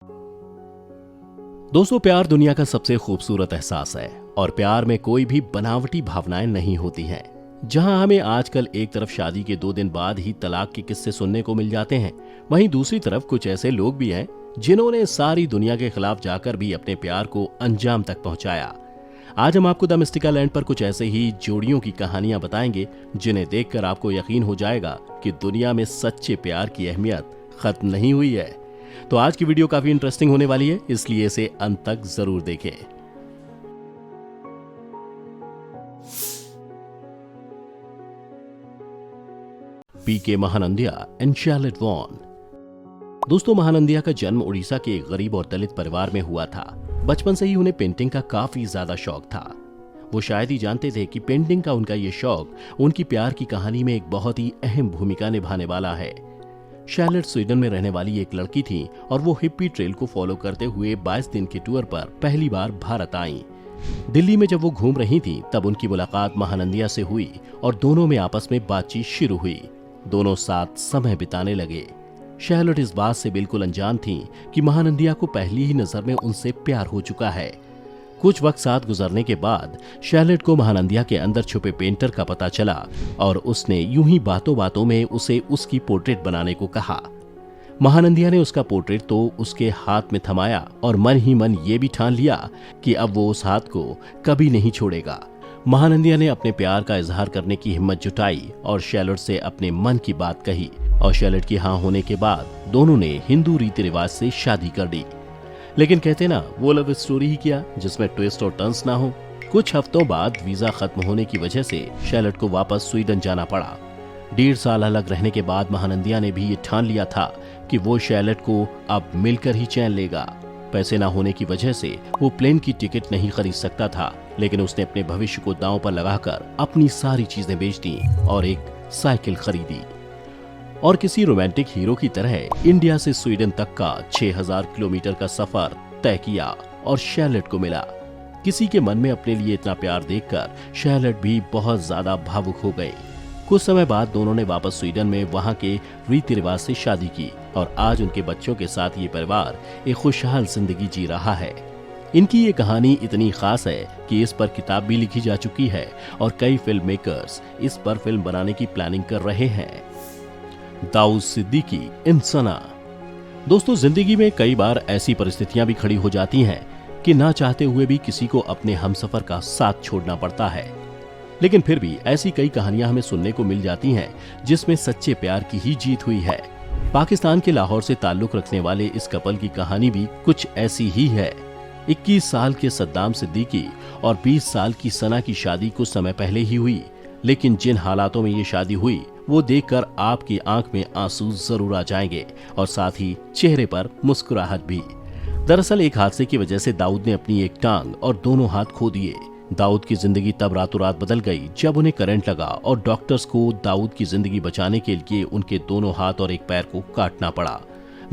दोस्तों, प्यार दुनिया का सबसे खूबसूरत एहसास है और प्यार में कोई भी बनावटी भावनाएं नहीं होती हैं। जहां हमें आजकल एक तरफ शादी के 2 दिन बाद ही तलाक के किस्से सुनने को मिल जाते हैं, वहीं दूसरी तरफ कुछ ऐसे लोग भी हैं जिन्होंने सारी दुनिया के खिलाफ जाकर भी अपने प्यार को अंजाम तक पहुंचाया। आज हम आपको द मिस्टिकल एंड पर कुछ ऐसे ही जोड़ियों की कहानियां बताएंगे जिन्हें देखकर आपको यकीन हो जाएगा कि दुनिया में सच्चे प्यार की अहमियत खत्म नहीं हुई है। तो आज की वीडियो काफी इंटरेस्टिंग होने वाली है, इसलिए इसे अंत तक जरूर देखें। पीके महानंदिया एंड शार्लेट वॉन। दोस्तों, महानंदिया का जन्म उड़ीसा के एक गरीब और दलित परिवार में हुआ था। बचपन से ही उन्हें पेंटिंग का काफी ज्यादा शौक था। वो शायद ही जानते थे कि पेंटिंग का उनका ये शौक उनकी प्यार की कहानी में एक बहुत ही अहम भूमिका निभाने वाला है। शार्लेट स्वीडन में रहने वाली एक लड़की थी और वो हिप्पी ट्रेल को फॉलो करते हुए 22 दिन के टूर पर पहली बार भारत आई। दिल्ली में जब वो घूम रही थी तब उनकी मुलाकात महानंदिया से हुई और दोनों में आपस में बातचीत शुरू हुई। दोनों साथ समय बिताने लगे। शार्लेट इस बात से बिल्कुल अनजान थी कि महानंदिया को पहली ही नजर में उनसे प्यार हो चुका है। कुछ वक्त साथ गुजरने के बाद शार्लेट को महानंदिया के अंदर छुपे पेंटर का पता चला और उसने यूं ही बातों बातों में उसे उसकी पोर्ट्रेट बनाने को कहा। महानंदिया ने उसका पोर्ट्रेट तो उसके हाथ में थमाया और मन ही मन ये भी ठान लिया कि अब वो उस हाथ को कभी नहीं छोड़ेगा। महानंदिया ने अपने प्यार का इजहार करने की हिम्मत जुटाई और शार्लेट से अपने मन की बात कही और शार्लेट की हाँ होने के बाद दोनों ने हिंदू रीति रिवाज से शादी कर दी। लेकिन कहते ना, वो लव स्टोरी ही क्या जिसमें ट्विस्ट और टर्न्स ना हो। कुछ हफ्तों बाद वीजा खत्म होने की वजह से शार्लेट को वापस स्वीडन जाना पड़ा। 1.5 साल अलग रहने के बाद महानंदिया ने भी ये ठान लिया था कि वो शार्लेट को अब मिलकर ही चैन लेगा। पैसे ना होने की वजह से वो प्लेन की टिकट नहीं खरीद सकता था, लेकिन उसने अपने भविष्य को दांव पर लगाकर अपनी सारी चीजें बेच दी और एक साइकिल खरीदी और किसी रोमांटिक हीरो की तरह इंडिया से स्वीडन तक का 6000 किलोमीटर का सफर तय किया और शार्लेट को मिला। किसी के मन में अपने लिए इतना प्यार देखकर शार्लेट भी बहुत ज्यादा भावुक हो गए। कुछ समय बाद दोनों ने वापस स्वीडन में वहां के रीति रिवाज से शादी की और आज उनके बच्चों के साथ ये परिवार एक खुशहाल जिंदगी जी रहा है। इनकी ये कहानी इतनी खास है कि इस पर किताब भी लिखी जा चुकी है और कई फिल्म मेकर्स इस पर फिल्म बनाने की प्लानिंग कर रहे हैं। दाऊद सिद्दीकी इन सना। दोस्तों, जिंदगी में कई बार ऐसी परिस्थितियां भी खड़ी हो जाती हैं कि ना चाहते हुए भी किसी को अपने हमसफर का साथ छोड़ना पड़ता है, लेकिन फिर भी ऐसी कई कहानियां हमें सुनने को मिल जाती हैं जिसमें सच्चे प्यार की ही जीत हुई है। पाकिस्तान के लाहौर से ताल्लुक रखने वाले इस कपल की कहानी भी कुछ ऐसी ही है। 21 साल के सद्दाम सिद्दीकी और 20 साल की सना की शादी कुछ समय पहले ही हुई, लेकिन जिन हालातों में ये शादी हुई वो देखकर आपकी आंख में आंसू जरूर आ जाएंगे और साथ ही चेहरे पर मुस्कुराहट भी। दरअसल एक हादसे की वजह से दाऊद ने अपनी एक टांग और दोनों हाथ खो दिए। दाऊद की जिंदगी तब रातों रात बदल गई जब उन्हें करंट लगा और डॉक्टर्स को दाऊद की जिंदगी बचाने के लिए उनके दोनों हाथ और एक पैर को काटना पड़ा।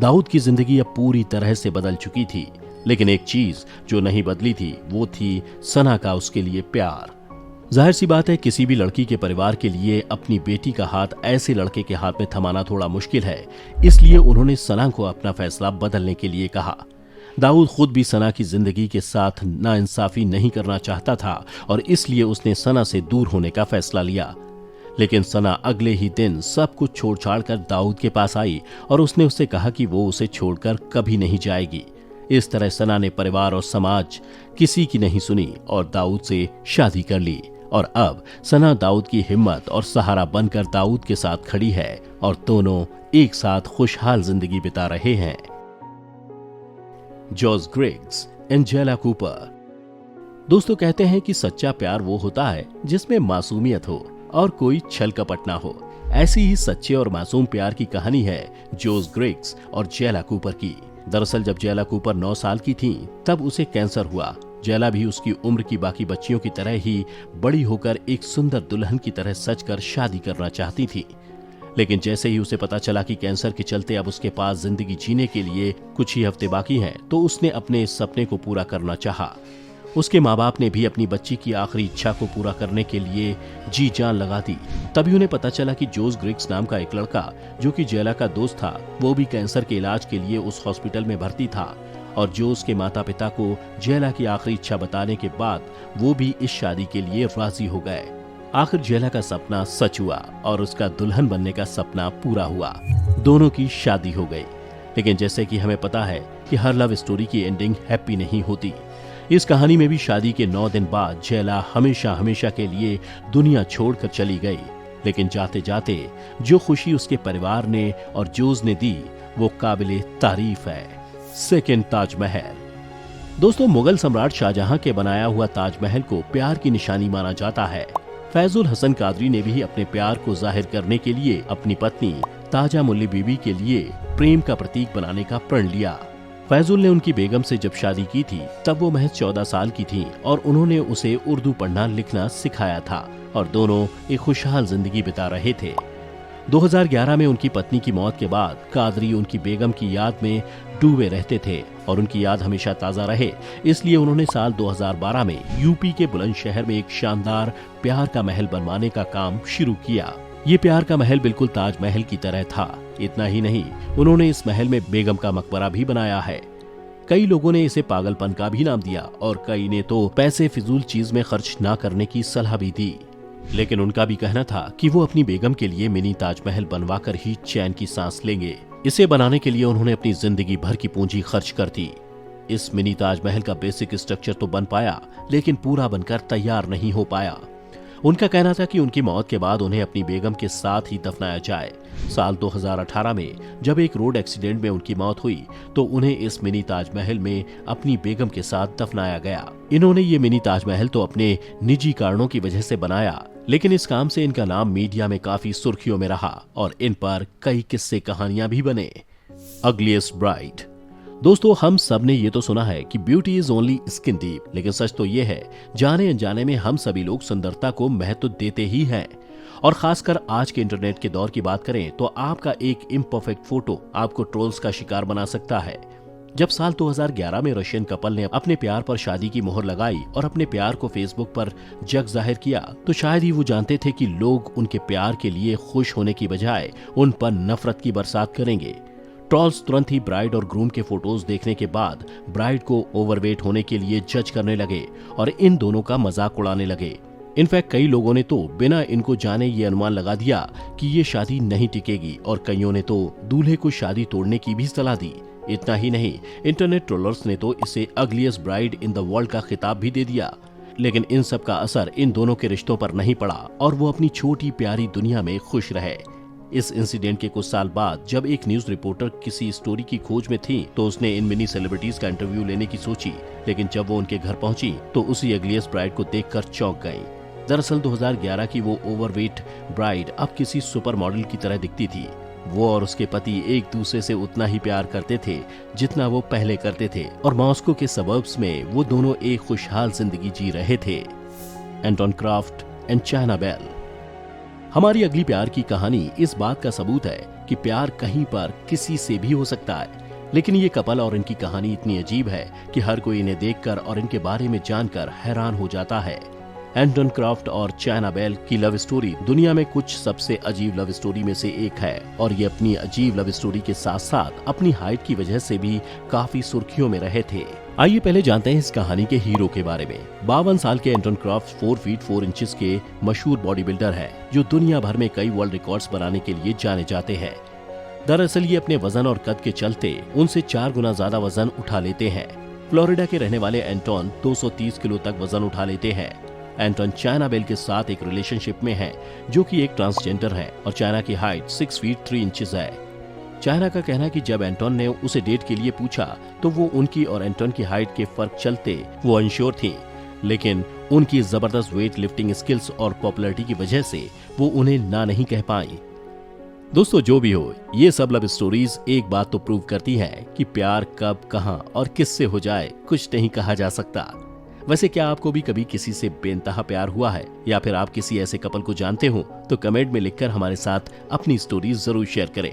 दाऊद की जिंदगी अब पूरी तरह से बदल चुकी थी, लेकिन एक चीज जो नहीं बदली थी वो थी सना का उसके लिए प्यार। जाहिर सी बात है, किसी भी लड़की के परिवार के लिए अपनी बेटी का हाथ ऐसे लड़के के हाथ में थमाना थोड़ा मुश्किल है, इसलिए उन्होंने सना को अपना फैसला बदलने के लिए कहा। दाऊद खुद भी सना की जिंदगी के साथ नाइंसाफी नहीं करना चाहता था और इसलिए उसने सना से दूर होने का फैसला लिया। लेकिन सना अगले ही दिन सब कुछ छोड़ छाड़ कर दाऊद के पास आई और उसने उससे कहा कि वो उसे छोड़कर कभी नहीं जाएगी। इस तरह सना ने परिवार और समाज किसी की नहीं सुनी और दाऊद से शादी कर ली और अब सना दाऊद की हिम्मत और सहारा बनकर दाऊद के साथ खड़ी है और दोनों एक साथ खुशहाल जिंदगी बिता रहे हैं। Joss Griggs, Angela Cooper. दोस्तों, कहते हैं कि सच्चा प्यार वो होता है जिसमें मासूमियत हो और कोई छल कपट ना हो। ऐसी ही सच्चे और मासूम प्यार की कहानी है जॉस ग्रिग्स और जेला कूपर की। दरअसल जब जेला कूपर 9 साल की थी तब उसे कैंसर हुआ। जेला भी उसकी उम्र की बाकी बच्चियों की तरह ही बड़ी होकर एक सुंदर दुल्हन की तरह सजकर शादी करना चाहती थी, लेकिन जैसे ही उसे पता चला कि कैंसर के चलते अब उसके पास जिंदगी जीने के लिए कुछ ही हफ्ते बाकी हैं, तो उसने अपने इस सपने को पूरा करना चाहा। उसके माँ बाप ने भी अपनी बच्ची की आखिरी इच्छा को पूरा करने के लिए जी जान लगा दी। तभी उन्हें पता चला कि जोस ग्रिग्स नाम का एक लड़का, जो कि जेला का दोस्त था, वो भी कैंसर के इलाज के लिए उस हॉस्पिटल में भर्ती था। और जोस के माता पिता को जेला की आखिरी इच्छा बताने के बाद वो भी इस शादी के लिए राजी हो गए। आखिर जेला का सपना सच हुआ और उसका दुल्हन बनने का सपना पूरा हुआ। दोनों की शादी हो गई। लेकिन जैसे कि हमें पता है कि हर लव स्टोरी की एंडिंग हैप्पी नहीं होती। इस कहानी में भी शादी के 9 दिन बाद जेला हमेशा हमेशा के लिए दुनिया छोड़कर चली गई। लेकिन जाते जाते जो खुशी उसके परिवार ने और जोस ने दी, वो काबिले तारीफ है। सेकंड, ताजमहल। दोस्तों, मुगल सम्राट शाहजहां के बनाया हुआ ताजमहल को प्यार की निशानी माना जाता है। फैजुल हसन कादरी ने भी अपने प्यार को जाहिर करने के लिए अपनी पत्नी ताजा मुल्ली बीबी के लिए प्रेम का प्रतीक बनाने का प्रण लिया। फैजुल ने उनकी बेगम से जब शादी की थी तब वो महज 14 साल की थी और उन्होंने उसे उर्दू पढ़ना लिखना सिखाया था और दोनों एक खुशहाल जिंदगी बिता रहे थे। 2011 में उनकी पत्नी की मौत के बाद कादरी उनकी बेगम की याद में डूबे रहते थे और उनकी याद हमेशा ताजा रहे, इसलिए उन्होंने साल 2012 में यूपी के बुलंदशहर में एक शानदार प्यार का महल बनवाने का काम शुरू किया। ये प्यार का महल बिल्कुल ताजमहल की तरह था। इतना ही नहीं, उन्होंने इस महल में बेगम का मकबरा भी बनाया है। कई लोगों ने इसे पागलपन का भी नाम दिया और कई ने तो पैसे फिजूल चीज में खर्च न करने की सलाह भी दी। लेकिन उनका भी कहना था कि वो अपनी बेगम के लिए मिनी ताजमहल बनवाकर ही चैन की सांस लेंगे। इसे बनाने के लिए उन्होंने अपनी जिंदगी भर की पूंजी खर्च कर दी। इस मिनी ताजमहल का बेसिक स्ट्रक्चर तो बन पाया, लेकिन पूरा बनकर तैयार नहीं हो पाया। उनका कहना था कि उनकी मौत के बाद उन्हें अपनी बेगम के साथ ही दफनाया जाए। साल 2018 में जब एक रोड एक्सीडेंट में उनकी मौत हुई तो उन्हें इस मिनी ताजमहल में अपनी बेगम के साथ दफनाया गया। इन्होंने ये मिनी ताजमहल तो अपने निजी कारणों की वजह से बनाया, लेकिन इस काम से इनका नाम मीडिया में काफी सुर्खियों में रहा और इन पर कई किस्से कहानियां भी बने। Ugliest bride. दोस्तों, हम सब ने ये तो सुना है कि beauty is only skin deep, लेकिन सच तो ये है, जाने अनजाने में हम सभी लोग सुंदरता को महत्व देते ही हैं। और खासकर आज के इंटरनेट के दौर की बात करें तो आपका एक इम्परफेक्ट फोटो आपको ट्रोल्स का शिकार बना सकता है। जब साल 2011 में रशियन कपल ने अपने प्यार पर शादी की मोहर लगाई और अपने प्यार को फेसबुक पर जग जाहिर किया, तो शायद ही वो जानते थे कि लोग उनके प्यार के लिए खुश होने की बजाय उन पर नफरत की बरसात करेंगे। ट्रोल्स तुरंत ही ब्राइड और ग्रूम के फोटोज देखने के बाद ब्राइड को ओवरवेट होने के लिए जज करने लगे और इन दोनों का मजाक उड़ाने लगे। इनफैक्ट कई लोगों ने तो बिना इनको जाने ये अनुमान लगा दिया कि ये शादी नहीं टिकेगी और कईयों ने तो दूल्हे को शादी तोड़ने की भी सलाह दी। इतना ही नहीं, इंटरनेट ट्रोलर्स ने तो इसे ugliest bride in the world का खिताब भी दे दिया। लेकिन इन सब का असर इन दोनों के रिश्तों पर नहीं पड़ा और वो अपनी छोटी प्यारी दुनिया में खुश रहे। इस इंसिडेंट के कुछ साल बाद जब एक न्यूज रिपोर्टर किसी स्टोरी की खोज में थी तो उसने इन मिनी सेलिब्रिटीज का इंटरव्यू लेने की सोची, लेकिन जब वो उनके घर पहुंची तो उसी अगलीस्ट ब्राइड को देखकर चौंक गई। दरअसल 2011 की वो ओवरवेट ब्राइड अब किसी सुपर मॉडल की तरह दिखती थी। वो और उसके पति एक दूसरे से उतना ही प्यार करते थे जितना वो पहले करते थे और मॉस्को के सबर्ब्स में वो दोनों एक खुशहाल जिंदगी जी रहे थे। Anton Kraft and China Bell. हमारी अगली प्यार की कहानी इस बात का सबूत है कि प्यार कहीं पर किसी से भी हो सकता है, लेकिन ये कपल और इनकी कहानी इतनी अजीब है कि हर कोई इन्हें देखकर और इनके बारे में जानकर हैरान हो जाता है। एंटोन क्राफ्ट और चाइना बेल की लव स्टोरी दुनिया में कुछ सबसे अजीब लव स्टोरी में से एक है और ये अपनी अजीब लव स्टोरी के साथ साथ अपनी हाइट की वजह से भी काफी सुर्खियों में रहे थे। आइए पहले जानते हैं इस कहानी के हीरो के बारे में। 52 साल के एंटोन क्राफ्ट 4 फीट 4 इंचेस के मशहूर बॉडी बिल्डर है जो दुनिया भर में कई वर्ल्ड रिकॉर्ड्स बनाने के लिए जाने जाते हैं। दरअसल ये अपने वजन और कद के चलते उनसे 4 गुना ज्यादा वजन उठा लेते हैं। फ्लोरिडा के रहने वाले एंटोन 230 किलो तक वजन उठा लेते हैं। एंटोन चाइना बेल के साथ एक रिलेशनशिप में है जो कि एक ट्रांसजेंडर है और चाइना की हाइट 6 फीट 3 इंचेस है। चाइना का कहना है कि जब एंटोन ने उसे डेट के लिए पूछा तो वो उनकी और एंटोन की हाइट के फर्क चलते वो अनश्योर थी, लेकिन उनकी जबरदस्त वेट लिफ्टिंग स्किल्स और पॉपुलैरिटी की वजह से वो उन्हें ना नहीं कह पाई। दोस्तों, जो भी हो, ये सब लव स्टोरीज एक बात तो प्रूव करती है कि प्यार कब, कहां और किससे हो जाए कुछ नहीं कहा जा सकता। वैसे क्या आपको भी कभी किसी से बेइंतहा प्यार हुआ है या फिर आप किसी ऐसे कपल को जानते हो तो कमेंट में लिखकर हमारे साथ अपनी स्टोरी जरूर शेयर करें।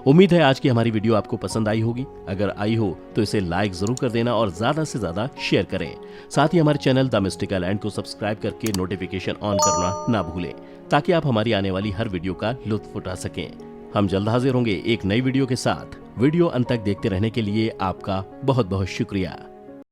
उम्मीद है आज की हमारी वीडियो आपको पसंद आई होगी। अगर आई हो तो इसे लाइक जरूर कर देना और ज्यादा से ज्यादा शेयर करें। साथ ही हमारे चैनल द मिस्टिक आइलैंड को सब्सक्राइब करके नोटिफिकेशन ऑन करना ना भूलें, ताकि आप हमारी आने वाली हर वीडियो का लुत्फ उठा सकें। हम जल्द हाजिर होंगे एक नई वीडियो के साथ। वीडियो अंत तक देखते रहने के लिए आपका बहुत बहुत शुक्रिया।